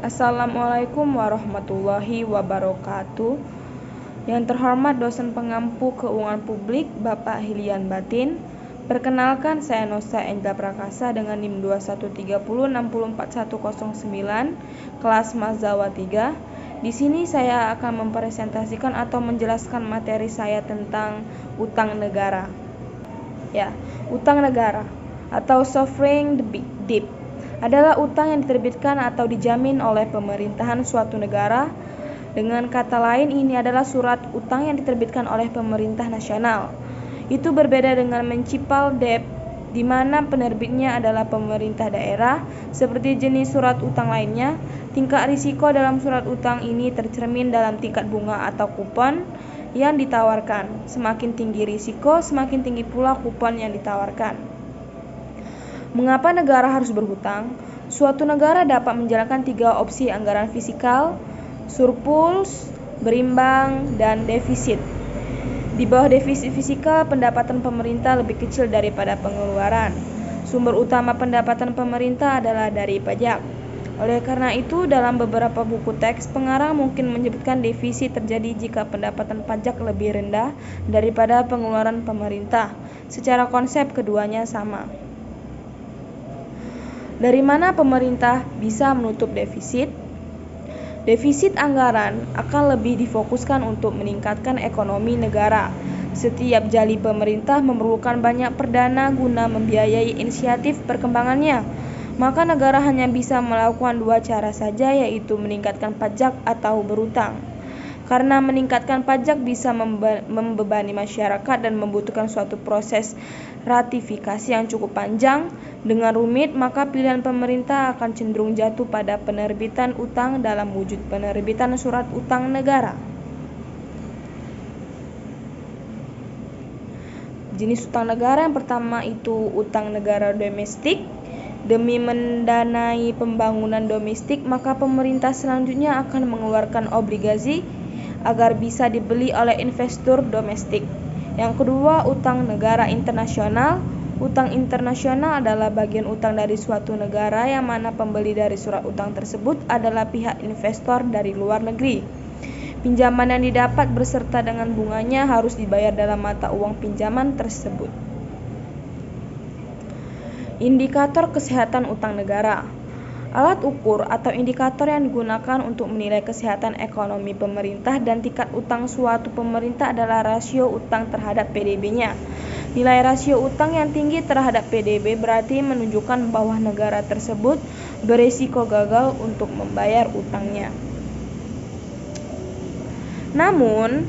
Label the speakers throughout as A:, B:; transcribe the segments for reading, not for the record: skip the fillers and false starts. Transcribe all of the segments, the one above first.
A: Assalamualaikum warahmatullahi wabarakatuh. Yang terhormat dosen pengampu keuangan publik Bapak Hilian Batin. Perkenalkan, saya Nosa Endra Prakasa dengan NIM 2130644109 kelas Mazzawa 3. Di sini saya akan mempresentasikan atau menjelaskan materi saya tentang utang negara. Utang negara atau sovereign debt adalah utang yang diterbitkan atau dijamin oleh pemerintahan suatu negara. Dengan kata lain, ini adalah surat utang yang diterbitkan oleh pemerintah nasional. Itu berbeda dengan municipal debt, di mana penerbitnya adalah pemerintah daerah. Seperti jenis surat utang lainnya, tingkat risiko dalam surat utang ini tercermin dalam tingkat bunga atau kupon yang ditawarkan. Semakin tinggi risiko, semakin tinggi pula kupon yang ditawarkan. Mengapa negara harus berhutang? Suatu negara dapat menjalankan 3 opsi anggaran fiskal: surplus, berimbang, dan defisit. Di bawah defisit fiskal, pendapatan pemerintah lebih kecil daripada pengeluaran. Sumber utama pendapatan pemerintah adalah dari pajak. Oleh karena itu, dalam beberapa buku teks, pengarang mungkin menyebutkan defisit terjadi jika pendapatan pajak lebih rendah daripada pengeluaran pemerintah. Secara konsep, keduanya sama. Dari mana pemerintah bisa menutup defisit? Defisit anggaran akan lebih difokuskan untuk meningkatkan ekonomi negara. Setiap jali pemerintah memerlukan banyak perdana guna membiayai inisiatif perkembangannya. Maka negara hanya bisa melakukan 2 cara saja, yaitu meningkatkan pajak atau berutang. Karena meningkatkan pajak bisa membebani masyarakat dan membutuhkan suatu proses ratifikasi yang cukup panjang dengan rumit, maka pilihan pemerintah akan cenderung jatuh pada penerbitan utang dalam wujud penerbitan surat utang negara. Jenis utang negara yang pertama itu utang negara domestik. Demi mendanai pembangunan domestik, maka pemerintah selanjutnya akan mengeluarkan obligasi agar bisa dibeli oleh investor domestik. Yang kedua, utang negara internasional. Utang internasional adalah bagian utang dari suatu negara yang mana pembeli dari surat utang tersebut adalah pihak investor dari luar negeri. Pinjaman yang didapat beserta dengan bunganya harus dibayar dalam mata uang pinjaman tersebut. Indikator kesehatan utang negara. Alat ukur atau indikator yang digunakan untuk menilai kesehatan ekonomi pemerintah dan tingkat utang suatu pemerintah adalah rasio utang terhadap PDB-nya. Nilai rasio utang yang tinggi terhadap PDB berarti menunjukkan bahwa negara tersebut berisiko gagal untuk membayar utangnya. Namun,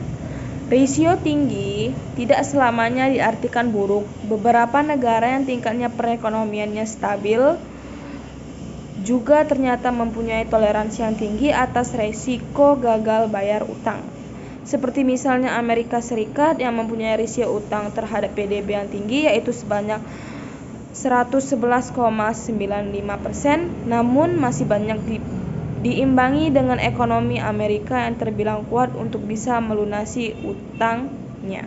A: rasio tinggi tidak selamanya diartikan buruk. Beberapa negara yang tingkatnya perekonomiannya stabil juga ternyata mempunyai toleransi yang tinggi atas risiko gagal bayar utang. Seperti misalnya Amerika Serikat yang mempunyai rasio utang terhadap PDB yang tinggi, yaitu sebanyak 111,95%, namun masih banyak diimbangi dengan ekonomi Amerika yang terbilang kuat untuk bisa melunasi utangnya.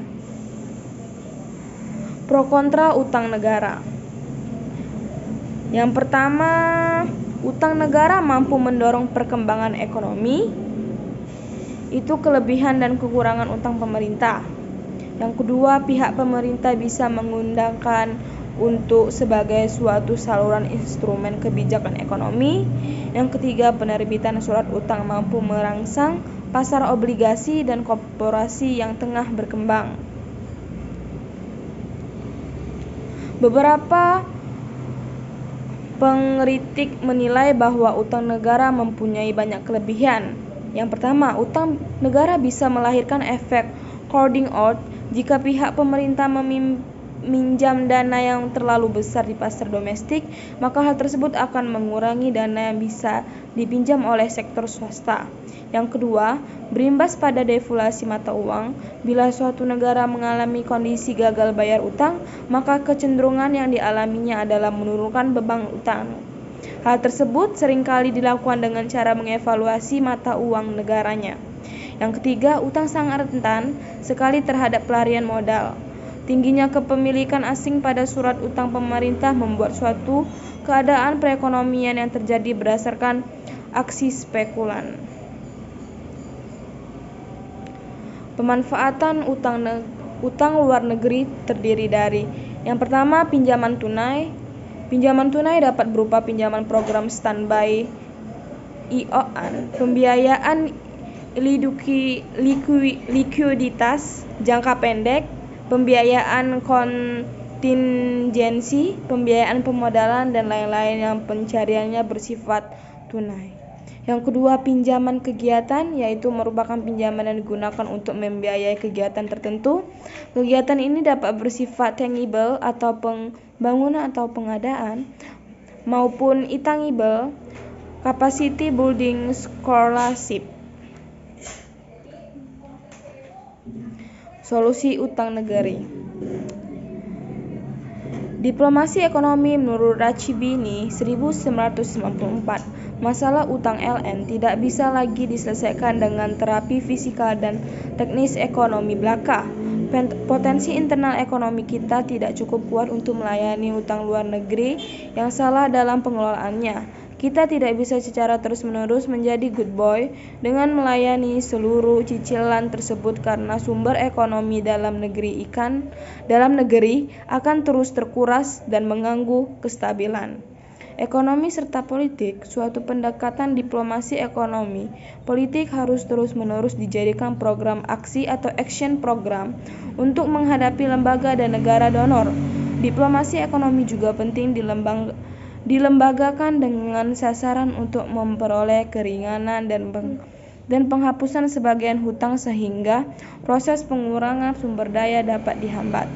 A: Pro kontra utang negara. Yang pertama, utang negara mampu mendorong perkembangan ekonomi. Itu kelebihan dan kekurangan utang pemerintah. Yang kedua, pihak pemerintah bisa menggunakan untuk sebagai suatu saluran instrumen kebijakan ekonomi. Yang ketiga, penerbitan surat utang mampu merangsang pasar obligasi dan korporasi yang tengah berkembang. Beberapa pengkritik menilai bahwa utang negara mempunyai banyak kelebihan. Yang pertama, utang negara bisa melahirkan efek crowding out. Jika pihak pemerintah meminjam dana yang terlalu besar di pasar domestik, maka hal tersebut akan mengurangi dana yang bisa dipinjam oleh sektor swasta. Yang kedua, berimbas pada devaluasi mata uang. Bila suatu negara mengalami kondisi gagal bayar utang, maka kecenderungan yang dialaminya adalah menurunkan beban utang. Hal tersebut seringkali dilakukan dengan cara mengevaluasi mata uang negaranya. Yang ketiga, utang sangat rentan sekali terhadap pelarian modal. Tingginya kepemilikan asing pada surat utang pemerintah membuat suatu keadaan perekonomian yang terjadi berdasarkan aksi spekulan. Pemanfaatan utang luar negeri terdiri dari yang pertama, pinjaman tunai. Pinjaman tunai dapat berupa pinjaman program standby IOAN, pembiayaan likuiditas jangka pendek, pembiayaan kontingensi, pembiayaan pemodalan, dan lain-lain yang pencariannya bersifat tunai. Yang kedua, pinjaman kegiatan, yaitu merupakan pinjaman yang digunakan untuk membiayai kegiatan tertentu. Kegiatan ini dapat bersifat tangible atau pembangunan atau pengadaan, maupun intangible, capacity building, scholarship. Solusi utang negeri. Diplomasi ekonomi menurut Racibini 1994. Masalah utang LN tidak bisa lagi diselesaikan dengan terapi fisikal dan teknis ekonomi belaka. Potensi internal ekonomi kita tidak cukup kuat untuk melayani utang luar negeri yang salah dalam pengelolaannya. Kita tidak bisa secara terus-menerus menjadi good boy dengan melayani seluruh cicilan tersebut karena sumber ekonomi dalam negeri akan terus terkuras dan mengganggu kestabilan ekonomi serta politik. Suatu pendekatan diplomasi ekonomi politik harus terus-menerus dijadikan program aksi atau action program untuk menghadapi lembaga dan negara donor. Diplomasi ekonomi juga penting dilembagakan dengan sasaran untuk memperoleh keringanan dan penghapusan sebagian hutang sehingga proses pengurangan sumber daya dapat dihambat.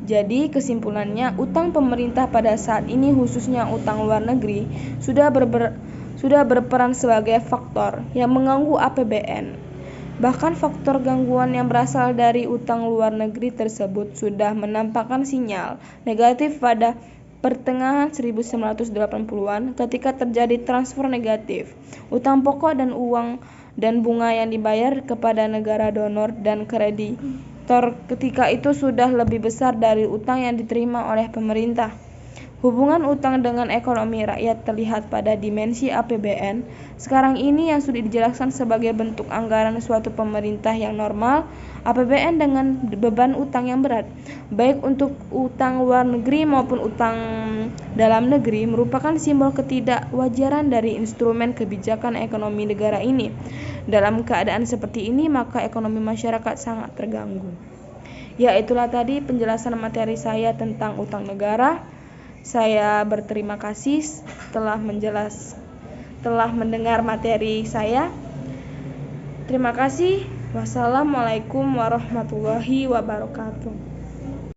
A: Jadi kesimpulannya, utang pemerintah pada saat ini khususnya utang luar negeri sudah berperan sebagai faktor yang mengganggu APBN. Bahkan faktor gangguan yang berasal dari utang luar negeri tersebut sudah menampakkan sinyal negatif pada pertengahan 1980-an ketika terjadi transfer negatif utang pokok dan uang dan bunga yang dibayar kepada negara donor dan kreditor ketika itu sudah lebih besar dari utang yang diterima oleh pemerintah. Hubungan utang dengan ekonomi rakyat terlihat pada dimensi APBN sekarang ini yang sudah dijelaskan sebagai bentuk anggaran suatu pemerintah yang normal. APBN dengan beban utang yang berat, baik untuk utang luar negeri maupun utang dalam negeri, merupakan simbol ketidakwajaran dari instrumen kebijakan ekonomi negara ini. Dalam keadaan seperti ini, maka ekonomi masyarakat sangat terganggu. Ya, itulah tadi penjelasan materi saya tentang utang negara. Saya berterima kasih telah mendengar materi saya. Terima kasih. Wassalamualaikum warahmatullahi wabarakatuh.